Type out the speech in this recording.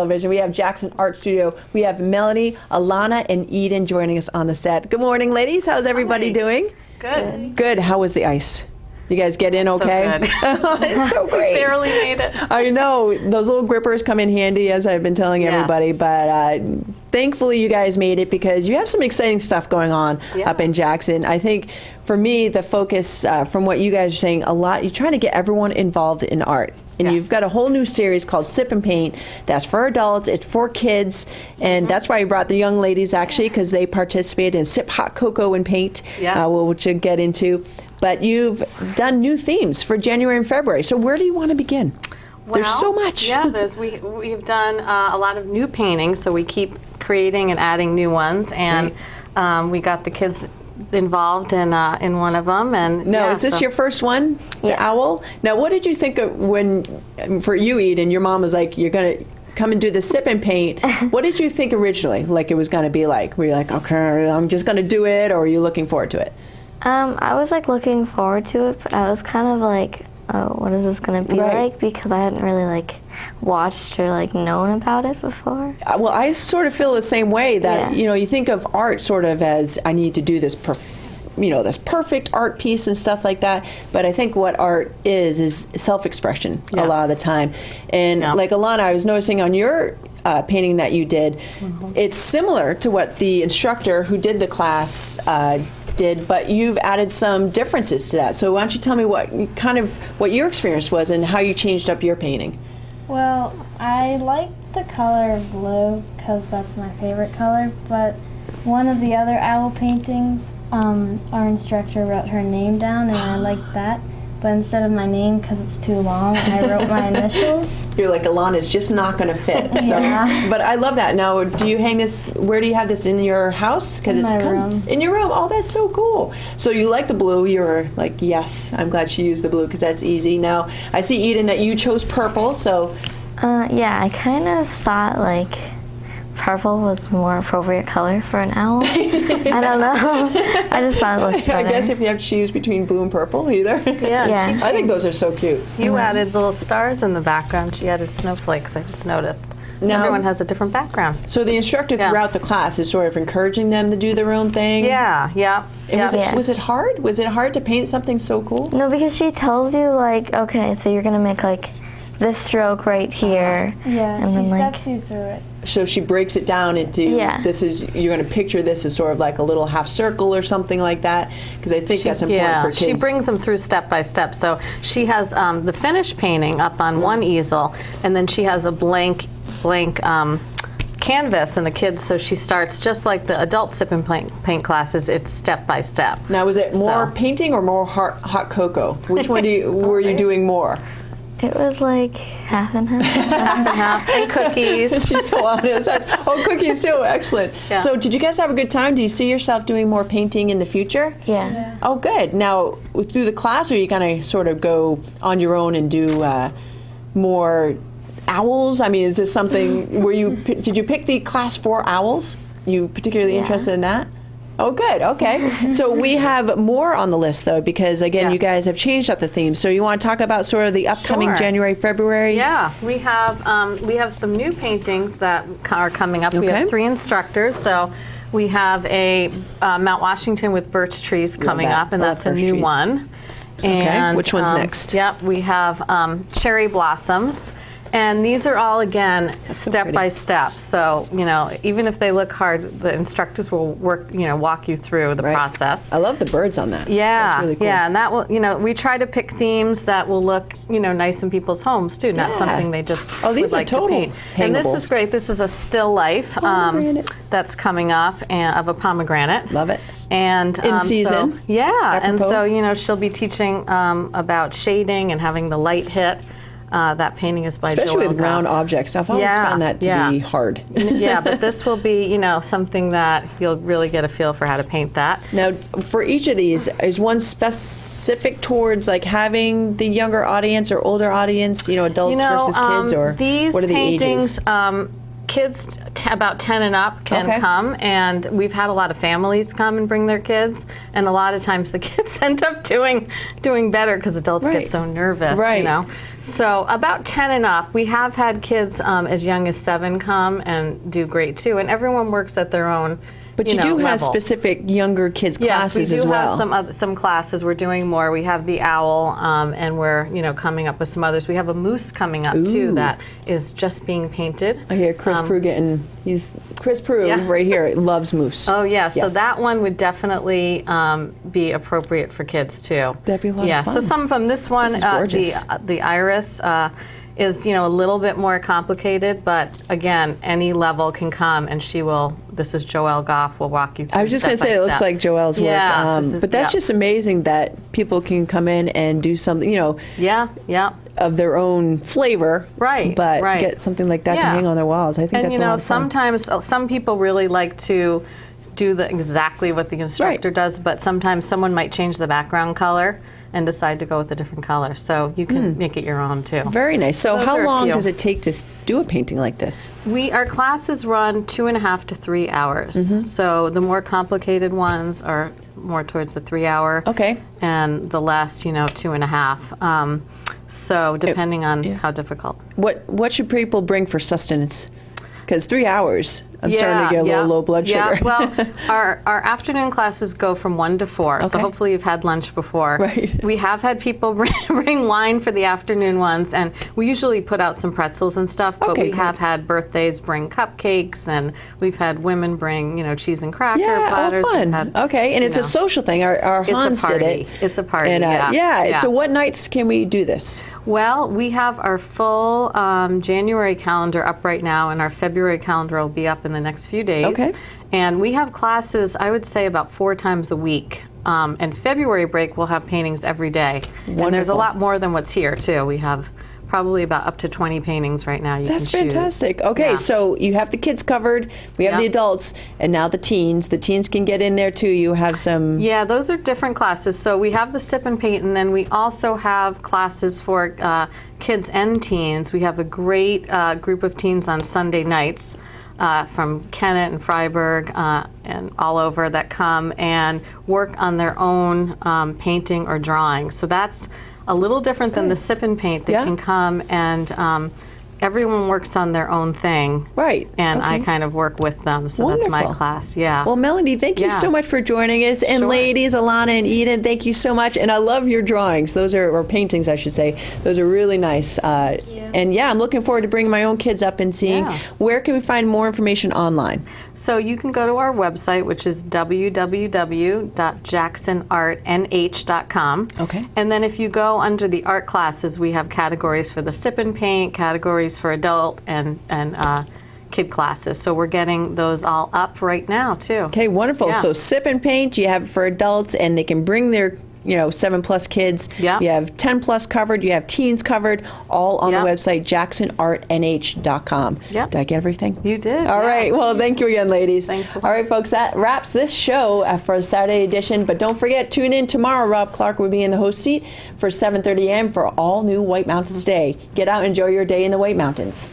Television. We have Jackson Art Studio. We have Melanie, Alana, and Eden joining us on the set. Good morning, ladies. How's everybody doing? Good. Good. How was the ice? You guys get in okay? So good. It's so great. We barely made it. I know. Those little grippers come in handy, as I've been telling everybody, but thankfully you guys made it because you have some exciting stuff going on up in Jackson. I think for me, the focus from what you guys are saying, a lot, you're trying to get everyone involved in art. And you've got a whole new series called Sip and Paint. That's for adults, it's for kids, and that's why I brought the young ladies actually, because they participate in Sip Hot Cocoa and Paint, which we'll get into. But you've done new themes for January and February. So where do you want to begin? Well, there's so much. Yeah, we've done a lot of new paintings, so we keep creating and adding new ones, and we got the kids involved in one of them. And now, is this your first one, the owl? Now, what did you think of when, for you, Eden, your mom was like, you're going to come and do the Sip and Paint. What did you think originally, like it was going to be like? Were you like, okay, I'm just going to do it, or are you looking forward to it? I was like looking forward to it, but I was kind of like, oh, what is this going to be like? Because I hadn't really like watched or like known about it before. Well, I sort of feel the same way that, you know, you think of art sort of as I need to do this this perfect art piece and stuff like that. But I think what art is self-expression a lot of the time. And like Alana, I was noticing on your painting that you did, it's similar to what the instructor who did the class did, but you've added some differences to that. So why don't you tell me what your experience was and how you changed up your painting? Well, I like the color blue because that's my favorite color, but one of the other owl paintings, our instructor wrote her name down and I liked that. But instead of my name, because it's too long, I wrote my initials. You're like, Alana's just not going to fit. So. But I love that. Now, do you hang this, where do you have this, in your house? In my room. In your room. Oh, that's so cool. So you like the blue. You're like, yes, I'm glad she used the blue because that's easy. Now, I see, Eden, that you chose purple, so. Yeah, I kind of thought like purple was more appropriate color for an owl. I don't know. I just thought it looked better. I guess if you have to choose between blue and purple, either. Yeah. I think those are so cute. You added little stars in the background. She added snowflakes, I just noticed. So everyone has a different background. So the instructor throughout the class is sort of encouraging them to do their own thing? Was it hard? Was it hard to paint something so cool? No, because she tells you like, okay, so you're going to make like this stroke right here. And she steps you through it. So she breaks it down into you're going to picture this as sort of like a little half circle or something like that, because I think that's important for kids. She brings them through step by step. So she has the finished painting up on one easel, and then she has a blank canvas, and the kids, so she starts just like the adult Sip and Paint classes, it's step by step. Now, was it more painting or more hot cocoa? Which one were you doing more? It was like half and half. Half and half. And cookies. She's so honest. Cookies too. Excellent. Yeah. So did you guys have a good time? Do you see yourself doing more painting in the future? Yeah. Oh, good. Now, through the class, or you kind of sort of go on your own and do more owls? I mean, is this something did you pick the class for owls? You particularly interested in that? Oh, good. Okay. So we have more on the list, though, because, again, you guys have changed up the theme. So you want to talk about sort of the upcoming January, February? Yeah. We have some new paintings that are coming up. We have 3 instructors. So we have a Mount Washington with birch trees coming up, and that's a new one. And which one's next? Yep. We have cherry blossoms. And these are all, again, step by step. So, even if they look hard, the instructors will walk you through the process. I love the birds on that. Yeah, that's really cool. And that will, we try to pick themes that will look, nice in people's homes too, not something they just these would like to paint. And this is great. This is a still life that's coming up of a pomegranate. Love it. And in season. So, and so she'll be teaching about shading and having the light hit. That painting is by Especially with round objects. I've always found that to be hard. But this will be, something that you'll really get a feel for how to paint that. Now, for each of these, is one specific towards like having the younger audience or older audience, adults versus kids, or these what are the paintings, ages? kids about 10 and up can Okay. come, and we've had a lot of families come and bring their kids, and a lot of times the kids end up doing better because adults Right. get so nervous, Right. you know. So about 10 and up, we have had kids as young as 7 come and do great too, and everyone works at their own. But you do have level. specific younger kids classes yes, we do as well. have some classes. We're doing more. We have the owl, and we're coming up with some others. We have a moose coming up Ooh. too that is just being painted. I hear Chris Prue Chris Prue Yeah. right here loves moose. Oh yeah, so Yes. that one would definitely be appropriate for kids too. That'd be a lot of Yeah, so fun. some of them. This one, This is gorgeous. the iris. Is a little bit more complicated, but again, any level can come, and she will. This is Joelle Goff. Will walk you through. I was just step going to say by it looks step. like Joelle's Yeah, work, this is- but that's yeah. just amazing that people can come in and do something, Yeah, yeah. of their own flavor, Right, But right. get something like that to Yeah. hang on their walls. I think And that's a lot of fun. sometimes some people really like to do exactly what the instructor Right. does, but sometimes someone might change the background color and decide to go with a different color. So you can make it your own too. Very nice. So Those how are a long few. does it take to do a painting like this? Our classes run 2.5 to 3 hours. Mm-hmm. So the more complicated ones are more towards the 3 hour. Okay. And the last, 2.5. So depending on how difficult. What should people bring for sustenance? Because 3 hours, I'm starting to get a little low blood sugar. Yeah, well, our afternoon classes go from 1 to 4, so Okay. hopefully you've had lunch before. Right. We have had people bring wine for the afternoon ones, and we usually put out some pretzels and stuff, but Okay, we good. have had birthdays bring cupcakes, and we've had women bring, cheese and cracker Yeah, platters. oh, We've fun. had, Okay, and it's a social thing. Our It's a Hans did party. it. It's a party, And, yeah. So what nights can we do this? Well, we have our full January calendar up right now, and our February calendar will be up in the next few days. Okay. And we have classes, I would say, about 4 times a week. And February break, we'll have paintings every day. And there's a Wonderful. lot more than what's here, too. We have probably about up to 20 paintings right now you That's can choose. fantastic. Okay, Yeah. so you have the kids covered, we have Yeah. the adults, and now the teens. The teens can get in there too. You have some. Yeah, those are different classes. So we have the sip and paint, and then we also have classes for kids and teens. We have a great group of teens on Sunday nights from Kennett and Freiburg and all over that come and work on their own painting or drawing. So that's a little different than the sip and paint. They Yeah. can come and everyone works on their own thing. Right. And I Okay. kind of work with them. So that's my Wonderful. class. Yeah. Well, Melanie, thank you Yeah. so much for joining us. And Sure. ladies, Alana and Eden, thank you so much. And I love your drawings. Those are, or paintings, I should say. Those are really nice. you. And yeah, I'm looking forward to bringing my own kids up and seeing Yeah. where can we find more information online. So you can go to our website, which is www.jacksonartnh.com. Okay. And then if you go under the art classes, we have categories for the sip and paint, categories for adult and kid classes. So we're getting those all up right now too. Okay, wonderful. Yeah. So sip and paint, you have it for adults, and they can bring their 7+ kids. Yeah. You have 10+ covered. You have teens covered. All on Yeah. the website jacksonartnh.com. Yep. Did I get everything? You did. All yeah. right. Well, thank you again, ladies. Thanks. All right, folks. That wraps this show for Saturday edition. But don't forget, tune in tomorrow. Rob Clark will be in the host seat for 7:30 a.m. for all new White Mountains Day. Get out and enjoy your day in the White Mountains.